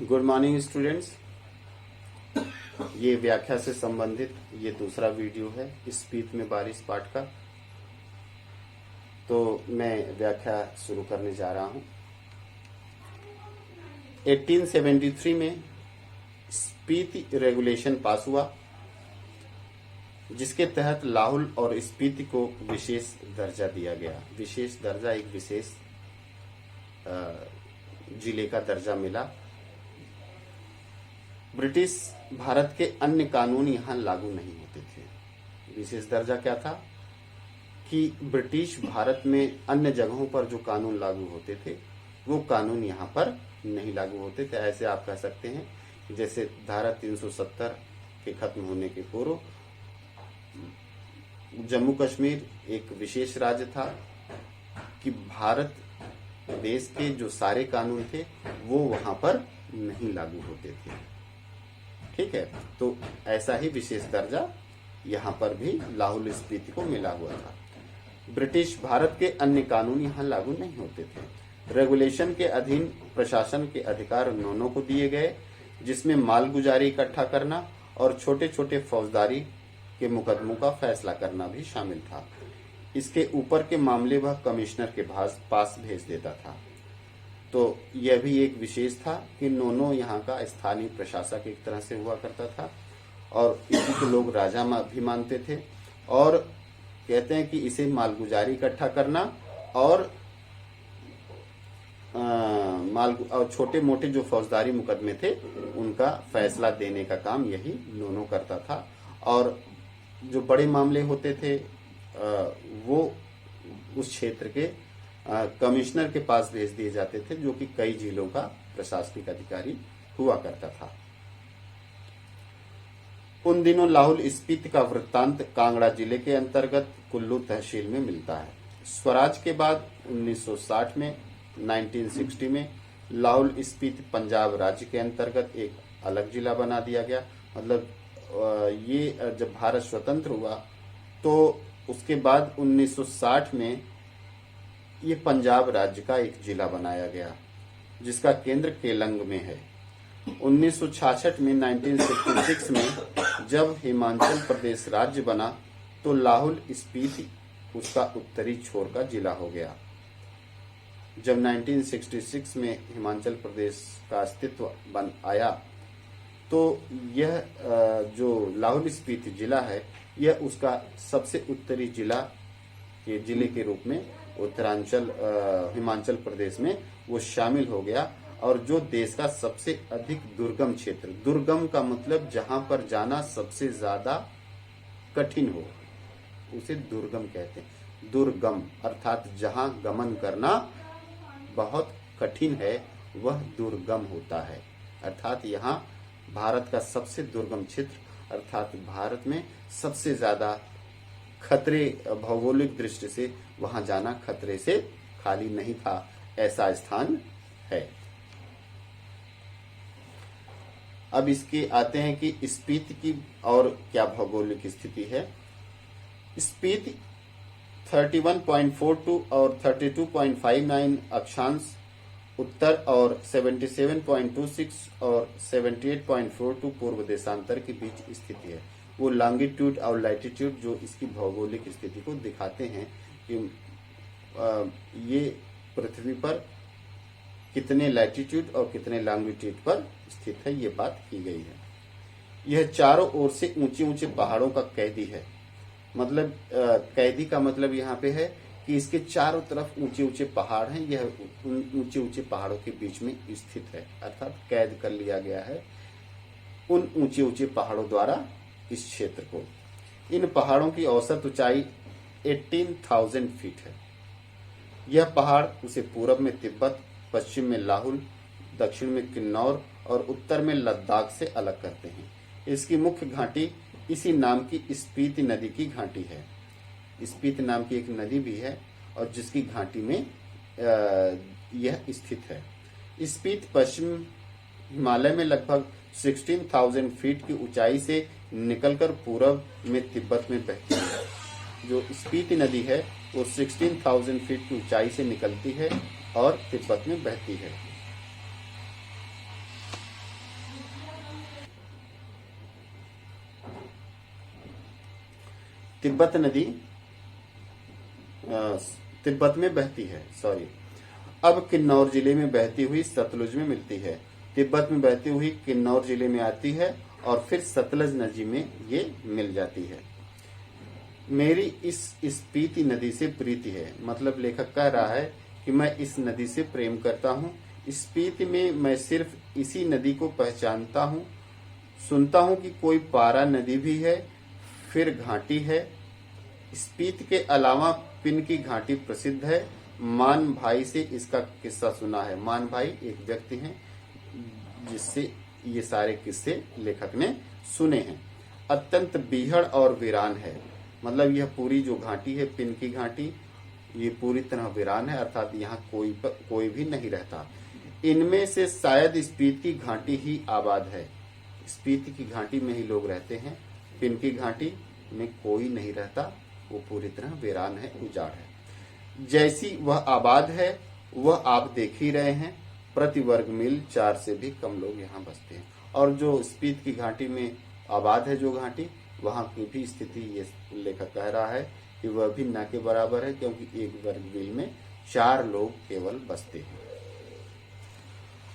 Good morning students. ये व्याख्या से संबंधित ये दूसरा वीडियो है स्पीच में बारिश पाठ का। तो मैं व्याख्या शुरू करने जा रहा हूं। 1873 में स्पीति रेगुलेशन पास हुआ, जिसके तहत लाहौल और स्पीति को विशेष दर्जा दिया गया। विशेष दर्जा, एक विशेष जिले का दर्जा मिला। ब्रिटिश भारत के अन्य कानून यहां लागू नहीं होते थे। विशेष दर्जा क्या था कि ब्रिटिश भारत में अन्य जगहों पर जो कानून लागू होते थे वो कानून यहां पर नहीं लागू होते थे। ऐसे आप कह सकते हैं जैसे धारा 370 के खत्म होने के पूर्व जम्मू कश्मीर एक विशेष राज्य था कि भारत देश के जो सारे कानून थे वो वहां पर नहीं लागू होते थे। ठीक है, तो ऐसा ही विशेष दर्जा यहाँ पर भी लाहौल स्पीति को मिला हुआ था। ब्रिटिश भारत के अन्य कानून यहाँ लागू नहीं होते थे। रेगुलेशन के अधीन प्रशासन के अधिकार नौनों को दिए गए, जिसमें मालगुजारी इकट्ठा करना और छोटे छोटे फौजदारी के मुकदमों का फैसला करना भी शामिल था। इसके ऊपर के मामले वह कमिश्नर के पास भेज देता था। तो यह भी एक विशेष था कि नोनो यहाँ का स्थानीय प्रशासक एक तरह से हुआ करता था और इसी को लोग राजा भी मानते थे। और कहते हैं कि इसे मालगुजारी इकट्ठा करना और छोटे मोटे जो फौजदारी मुकदमे थे उनका फैसला देने का काम यही नोनो करता था। और जो बड़े मामले होते थे वो उस क्षेत्र के कमिश्नर के पास भेज दिए जाते थे, जो कि कई जिलों का प्रशासनिक अधिकारी हुआ करता था। उन दिनों लाहौल स्पीति का वृत्तांत कांगड़ा जिले के अंतर्गत कुल्लू तहसील में मिलता है। स्वराज के बाद 1960 में 1960 में लाहौल स्पीति पंजाब राज्य के अंतर्गत एक अलग जिला बना दिया गया। मतलब ये जब भारत स्वतंत्र हुआ तो उसके बाद 1960 में ये पंजाब राज्य का एक जिला बनाया गया, जिसका केंद्र केलंग में है। 1966 में 1966 में जब हिमाचल प्रदेश राज्य बना तो लाहौल स्पीति उसका उत्तरी छोर का जिला हो गया। जब 1966 में हिमाचल प्रदेश का अस्तित्व बन आया तो यह जो लाहौल स्पीति जिला है यह उसका सबसे उत्तरी जिले के रूप में उत्तरांचल हिमाचल प्रदेश में वो शामिल हो गया। और जो देश का सबसे अधिक दुर्गम क्षेत्र, दुर्गम का मतलब जहां पर जाना सबसे ज्यादा कठिन हो, उसे दुर्गम कहते हैं। दुर्गम अर्थात जहां गमन करना बहुत कठिन है वह दुर्गम होता है। अर्थात यहाँ भारत का सबसे दुर्गम क्षेत्र अर्थात भारत में सबसे ज्यादा खतरे, भौगोलिक दृष्टि से वहां जाना खतरे से खाली नहीं था, ऐसा स्थान है। अब इसके आते हैं कि स्पीति की और क्या भौगोलिक स्थिति है। स्पीति 31.42 और 32.59 अक्षांश उत्तर और 77.26 और 78.42 पूर्व देशांतर के बीच स्थित है। वो लॉन्गिट्यूड और लैटिट्यूड जो इसकी भौगोलिक स्थिति को दिखाते हैं कि ये पृथ्वी पर कितने लैटिट्यूड और कितने लॉन्गिट्यूड पर स्थित है, ये बात की गई है। यह चारों ओर से ऊंचे ऊंचे पहाड़ों का कैदी है। मतलब कैदी का मतलब यहाँ पे है कि इसके चारों तरफ ऊंचे ऊंचे पहाड़ हैं। यह ऊंचे ऊंचे पहाड़ों के बीच में स्थित है, अर्थात कैद कर लिया गया है उन ऊंचे ऊंचे पहाड़ों द्वारा इस क्षेत्र को। इन पहाड़ों की औसत ऊंचाई 18,000 फीट है। यह पहाड़ उसे पूरब में तिब्बत, पश्चिम में लाहौल, दक्षिण में किन्नौर और उत्तर में लद्दाख से अलग करते हैं। इसकी मुख्य घाटी इसी नाम की स्पीति नदी की घाटी है। स्पीति नाम की एक नदी भी है और जिसकी घाटी में यह स्थित है। स्पीति पश्चिम हिमालय में लगभग 16,000 फीट की ऊंचाई से निकलकर पूरब में तिब्बत में बहती है। जो स्पीति नदी है वो 16,000 फीट की ऊंचाई से निकलती है और तिब्बत में बहती है। तिब्बत नदी तिब्बत में बहती है, सॉरी। अब किन्नौर जिले में बहती हुई सतलुज में मिलती है। तिब्बत में बहती हुई किन्नौर जिले में आती है और फिर सतलज नदी में ये मिल जाती है। मेरी इस स्पीति नदी से प्रीति है, मतलब लेखक कह रहा है कि मैं इस नदी से प्रेम करता हूँ। स्पीति में मैं सिर्फ इसी नदी को पहचानता हूँ। सुनता हूँ कि कोई पारा नदी भी है, फिर घाटी है। स्पीति के अलावा पिन की घाटी प्रसिद्ध है। मान भाई से इसका किस्सा सुना है। मान भाई एक व्यक्ति हैं जिससे ये सारे किस्से लेखक ने सुने हैं। अत्यंत बीहड़ और वीरान है, मतलब यह पूरी जो घाटी है, पिन की घाटी, ये पूरी तरह वीरान है, अर्थात यहाँ कोई भी नहीं रहता। इनमें से शायद स्पीति की घाटी ही आबाद है। स्पीति की घाटी में ही लोग रहते हैं। पिन की घाटी में कोई नहीं रहता, वो पूरी तरह वीरान है, उजाड़ है। जैसी वह आबाद है वह आप देख ही रहे हैं। प्रति वर्ग मील 4 से भी कम लोग यहाँ बसते हैं। और जो स्पीति की घाटी में आबाद है जो घाटी, वहां की भी स्थिति ये लेखक कह रहा है कि वह भी न के बराबर है, क्योंकि एक वर्ग मील में 4 लोग केवल बसते हैं।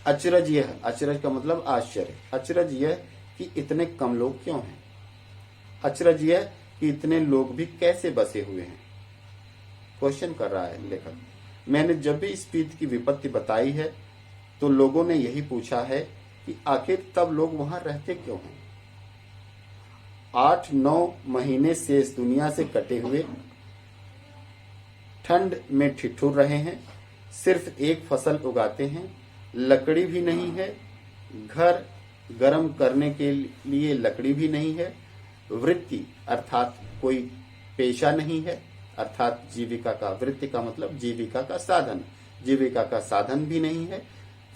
अचरज यह, अचरज का मतलब आश्चर्य, अचरज यह कि इतने कम लोग क्यों हैं। अचरज यह कि इतने लोग भी कैसे बसे हुए हैं, क्वेश्चन कर रहा है लेखक। मैंने जब भी स्पीति की विपत्ति बताई है तो लोगों ने यही पूछा है कि आखिर तब लोग वहां रहते क्यों हैं। 8-9 महीने से इस दुनिया से कटे हुए, ठंड में ठिठुर रहे हैं, सिर्फ एक फसल उगाते हैं, लकड़ी भी नहीं है, घर गर्म करने के लिए लकड़ी भी नहीं है, वृत्ति अर्थात कोई पेशा नहीं है, अर्थात जीविका का, वृत्ति का मतलब जीविका का साधन, जीविका का साधन भी नहीं है।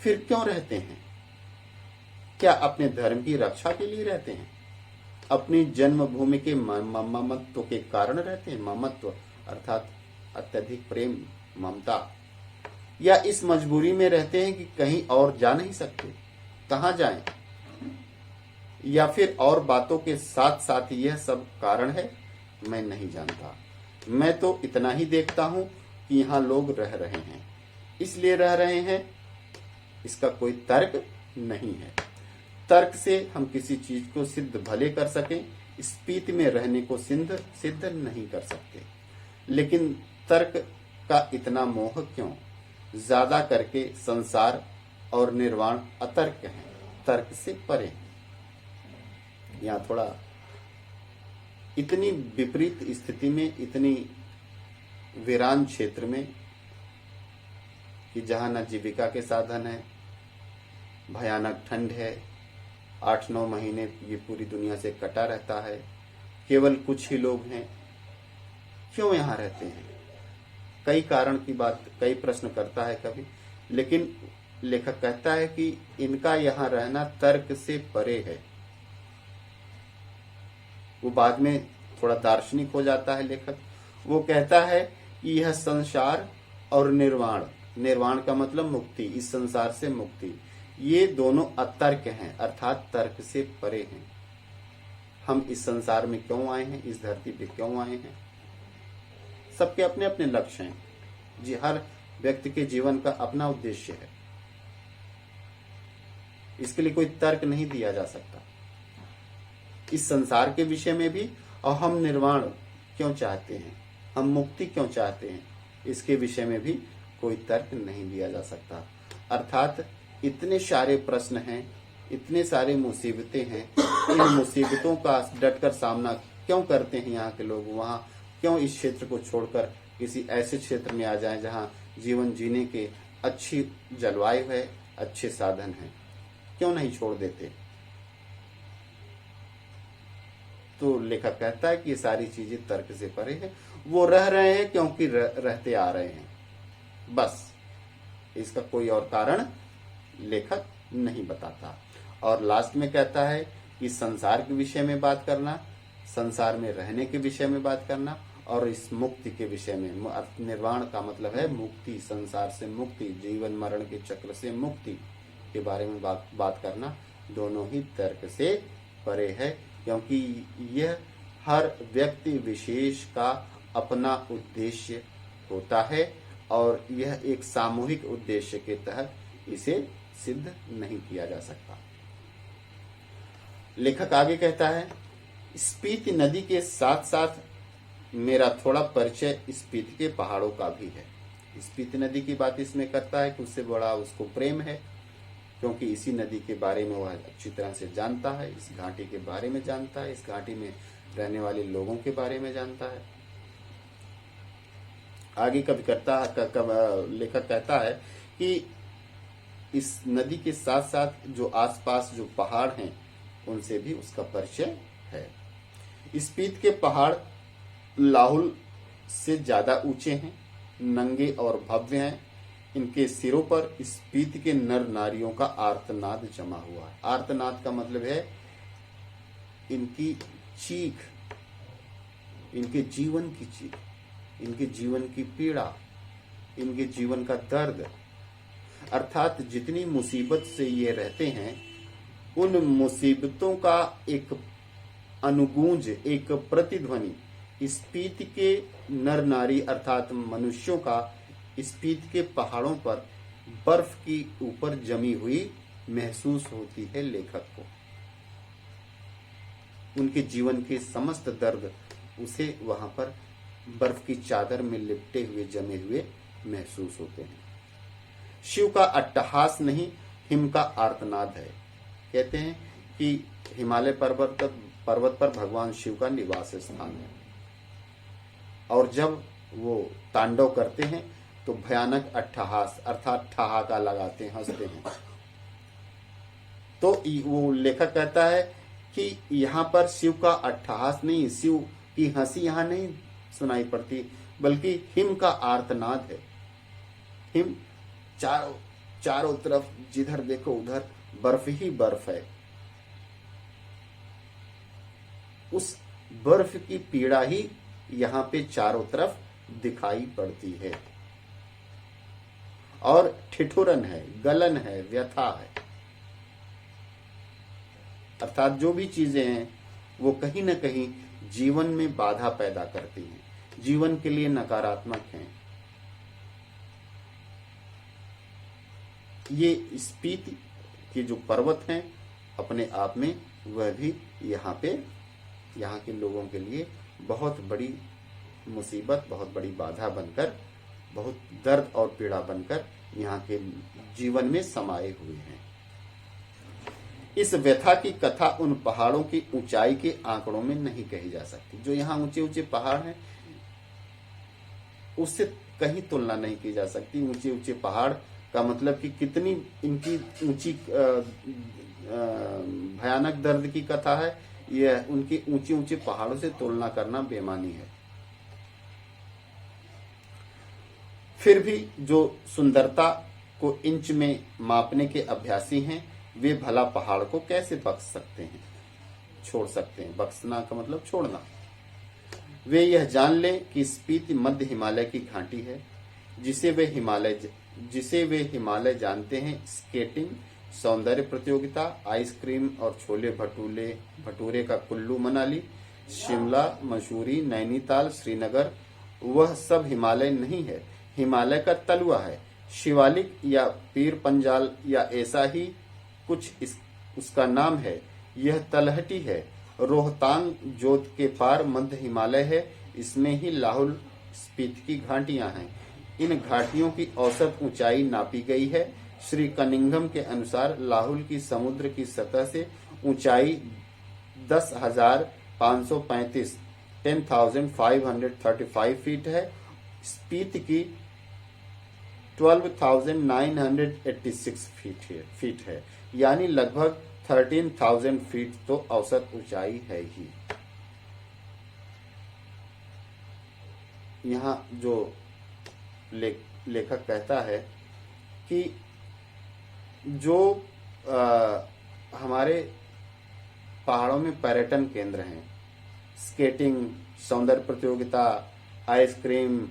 फिर क्यों रहते हैं? क्या अपने धर्म की रक्षा के लिए रहते हैं? अपनी जन्मभूमि के ममत्व के कारण रहते हैं? ममत्व अर्थात अत्यधिक प्रेम, ममता, या इस मजबूरी में रहते हैं कि कहीं और जा नहीं सकते, कहां जाएं? या फिर और बातों के साथ साथ यह सब कारण है? मैं नहीं जानता। मैं तो इतना ही देखता हूं कि यहाँ लोग रह रहे हैं, इसलिए रह रहे हैं, इसका कोई तर्क नहीं है। तर्क से हम किसी चीज को सिद्ध भले कर सकें, स्पीति में रहने को सिद्ध नहीं कर सकते। लेकिन तर्क का इतना मोह क्यों? ज्यादा करके संसार और निर्वाण अतर्क हैं, तर्क से परे। यहाँ थोड़ा इतनी विपरीत स्थिति में, इतनी वीरान क्षेत्र में कि जहां न जीविका के साधन है, भयानक ठंड है, 8-9 महीने ये पूरी दुनिया से कटा रहता है, केवल कुछ ही लोग हैं, क्यों यहाँ रहते हैं? कई कारण की बात, कई प्रश्न करता है कवि, लेकिन लेखक कहता है कि इनका यहाँ रहना तर्क से परे है। वो बाद में थोड़ा दार्शनिक हो जाता है लेखक। वो कहता है कि यह संसार और निर्वाण, निर्वाण का मतलब मुक्ति, इस संसार से मुक्ति, ये दोनों अतर्क हैं, अर्थात तर्क से परे हैं। हम इस संसार में क्यों आए हैं, इस धरती पे क्यों आए हैं? सबके अपने अपने लक्ष्य हैं जी, हर व्यक्ति के जीवन का अपना उद्देश्य है, इसके लिए कोई तर्क नहीं दिया जा सकता। इस संसार के विषय में भी, और हम निर्वाण क्यों चाहते हैं, हम मुक्ति क्यों चाहते हैं, इसके विषय में भी कोई तर्क नहीं दिया जा सकता। अर्थात इतने सारे प्रश्न हैं, इतने सारे मुसीबतें हैं, इन मुसीबतों का डटकर सामना क्यों करते हैं यहाँ के लोग? वहाँ क्यों इस क्षेत्र को छोड़कर किसी ऐसे क्षेत्र में आ जाएं जहाँ जीवन जीने के अच्छी जलवायु है, अच्छे साधन हैं, क्यों नहीं छोड़ देते? तो लेखक कहता है कि ये सारी चीजें तर्क से परे है। वो रह रहे हैं क्योंकि रहते आ रहे हैं, बस, इसका कोई और कारण लेखक नहीं बताता। और लास्ट में कहता है कि संसार के विषय में बात करना, संसार में रहने के विषय में बात करना, और इस मुक्ति के विषय में, निर्वाण का मतलब है मुक्ति, संसार से मुक्ति, जीवन मरण के चक्र से मुक्ति के बारे में बात करना, दोनों ही तर्क से परे है, क्योंकि यह हर व्यक्ति विशेष का अपना उद्देश्य होता है और यह एक सामूहिक उद्देश्य के तहत इसे सिद्ध नहीं किया जा सकता। लेखक आगे कहता है, स्पीति नदी के साथ साथ मेरा थोड़ा परिचय स्पीति के पहाड़ों का भी है। स्पीति नदी की बात इसमें करता है कि उससे बड़ा उसको प्रेम है, क्योंकि इसी नदी के बारे में वह अच्छी तरह से जानता है, इस घाटी के बारे में जानता है, इस घाटी में रहने वाले लोगों के बारे में जानता है। आगे लेखक कहता है कि इस नदी के साथ साथ जो आसपास जो पहाड़ हैं उनसे भी उसका परिचय है। स्पीति के पहाड़ लाहुल से ज्यादा ऊंचे हैं, नंगे और भव्य हैं। इनके सिरों पर स्पीति के नर नारियों का आर्तनाद जमा हुआ है। आर्तनाद का मतलब है इनकी चीख, इनके जीवन की चीख, इनके जीवन की पीड़ा, इनके जीवन का दर्द, अर्थात जितनी मुसीबत से ये रहते हैं उन मुसीबतों का एक अनुगूंज, एक प्रतिध्वनि स्पीति के नर नारी अर्थात मनुष्यों का स्पीति के पहाड़ों पर बर्फ की ऊपर जमी हुई महसूस होती है लेखक को। उनके जीवन के समस्त दर्द उसे वहां पर बर्फ की चादर में लिपटे हुए जमे हुए महसूस होते हैं। शिव का अट्टहास नहीं, हिम का आर्तनाद है। कहते हैं कि हिमालय पर्वत पर भगवान शिव का निवास स्थान है और जब वो तांडव करते हैं तो भयानक अट्टहास अर्थात ठहाका लगाते हैं, हंसते हैं। तो वो लेखक कहता है कि यहाँ पर शिव का अट्टहास नहीं, शिव की हंसी यहाँ नहीं सुनाई पड़ती, बल्कि हिम का आर्तनाद है। हिम चारों तरफ जिधर देखो उधर बर्फ ही बर्फ है। उस बर्फ की पीड़ा ही यहाँ पे चारों तरफ दिखाई पड़ती है और ठिठुरन है, गलन है, व्यथा है। अर्थात जो भी चीजें हैं वो कहीं ना कहीं जीवन में बाधा पैदा करती हैं, जीवन के लिए नकारात्मक हैं। ये स्पीति के जो पर्वत हैं अपने आप में वह भी यहाँ के लोगों के लिए बहुत बड़ी मुसीबत, बहुत बड़ी बाधा बनकर, बहुत दर्द और पीड़ा बनकर यहाँ के जीवन में समाये हुए हैं। इस व्यथा की कथा उन पहाड़ों की ऊंचाई के आंकड़ों में नहीं कही जा सकती। जो यहाँ ऊंचे ऊंचे पहाड़ हैं उससे कहीं तुलना नहीं की जा सकती। ऊंचे ऊंचे पहाड़ का मतलब कि कितनी इनकी ऊंची भयानक दर्द की कथा है, यह उनके ऊंचे ऊंचे पहाड़ों से तुलना करना बेमानी है। फिर भी जो सुंदरता को इंच में मापने के अभ्यासी हैं वे भला पहाड़ को कैसे बख्श सकते हैं, छोड़ सकते हैं। बख्शना का मतलब छोड़ना। वे यह जान लें कि स्पीति मध्य हिमालय की घाटी है जिसे वे हिमालय जानते हैं। स्केटिंग, सौंदर्य प्रतियोगिता, आइसक्रीम और छोले भटूरे का कुल्लू मनाली, शिमला, मसूरी, नैनीताल, श्रीनगर, वह सब हिमालय नहीं है, हिमालय का तलुआ है। शिवालिक या पीर पंजाल या ऐसा ही कुछ उसका नाम है। यह तलहटी है। रोहतांग जोत के पार मध्य हिमालय है। इसमें ही लाहुल स्पीति की घाटियां हैं। इन घाटियों की औसत ऊंचाई नापी गई है। श्री कनिंघम के अनुसार लाहुल की समुद्र की सतह से ऊंचाई 10,535 10,535 फीट है। स्पीति की 12,986 फीट है, यानी लगभग 13,000 फीट तो औसत ऊंचाई है ही। यहाँ जो लेखक कहता है कि जो हमारे पहाड़ों में पर्यटन केंद्र हैं, स्केटिंग, सौंदर्य प्रतियोगिता, आइसक्रीम,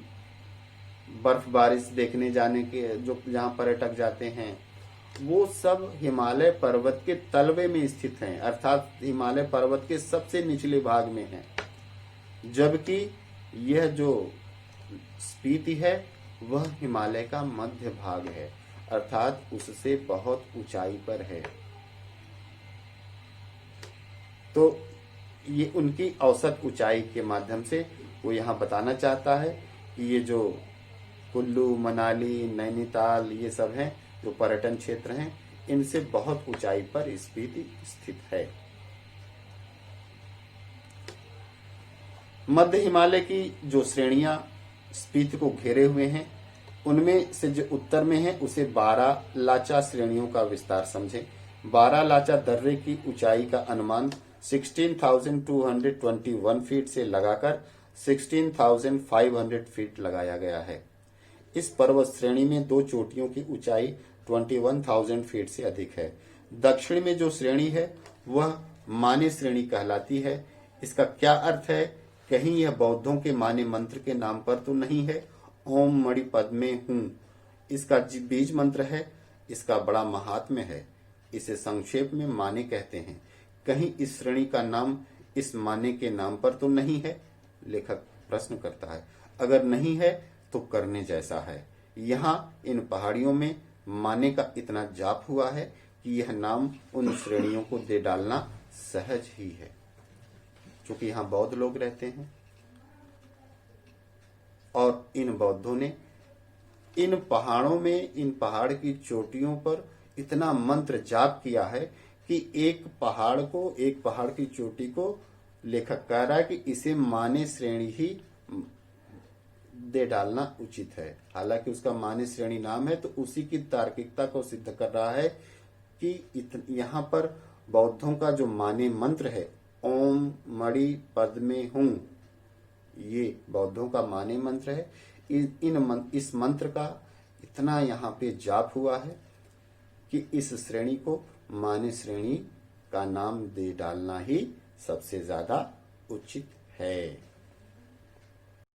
बर्फबारी देखने जाने के जो जहाँ पर्यटक जाते हैं, वो सब हिमालय पर्वत के तलवे में स्थित हैं, अर्थात हिमालय पर्वत के सबसे निचले भाग में हैं। जबकि यह जो स्पीति है वह हिमालय का मध्य भाग है, अर्थात उससे बहुत ऊंचाई पर है। तो ये उनकी औसत ऊंचाई के माध्यम से वो यहाँ बताना चाहता है कि ये जो कुल्लू, मनाली, नैनीताल ये सब हैं जो पर्यटन क्षेत्र हैं, इनसे बहुत ऊंचाई पर स्पीति स्थित है। मध्य हिमालय की जो श्रेणियां स्पीति को घेरे हुए हैं, उनमें से जो उत्तर में है उसे 12 लाचा श्रेणियों का विस्तार समझें। 12 लाचा दर्रे की ऊंचाई का अनुमान 16,221 फीट से लगाकर 16,500 फीट लगाया गया है। इस पर्वत श्रेणी में दो चोटियों की ऊंचाई 21,000 फीट से अधिक है। दक्षिण में जो श्रेणी है वह माने श्रेणी कहलाती है। इसका क्या अर्थ है? कहीं यह बौद्धों के माने मंत्र के नाम पर तो नहीं है, ओम मणि पद्मे हूं इसका बीज मंत्र है। इसका बड़ा महात्म्य है। इसे संक्षेप में माने कहते हैं। कहीं इस श्रेणी का नाम इस माने के नाम पर तो नहीं है? लेखक प्रश्न करता है। अगर नहीं है तो करने जैसा है। यहाँ इन पहाड़ियों में माने का इतना जाप हुआ है कि यह नाम उन श्रेणियों को दे डालना सहज ही है, क्योंकि यहाँ बौद्ध लोग रहते हैं और इन बौद्धों ने इन पहाड़ों में, इन पहाड़ की चोटियों पर इतना मंत्र जाप किया है कि एक पहाड़ की चोटी को लेखक कह रहा है कि इसे माने श्रेणी ही दे डालना उचित है। हालांकि उसका माने श्रेणी नाम है, तो उसी की तार्किकता को सिद्ध कर रहा है कि यहाँ पर बौद्धों का जो माने मंत्र है, ओम मणि पद्मे हूं, ये बौद्धों का माने मंत्र है। इस मंत्र का इतना यहाँ पे जाप हुआ है कि इस श्रेणी को माने श्रेणी का नाम दे डालना ही सबसे ज्यादा उचित है।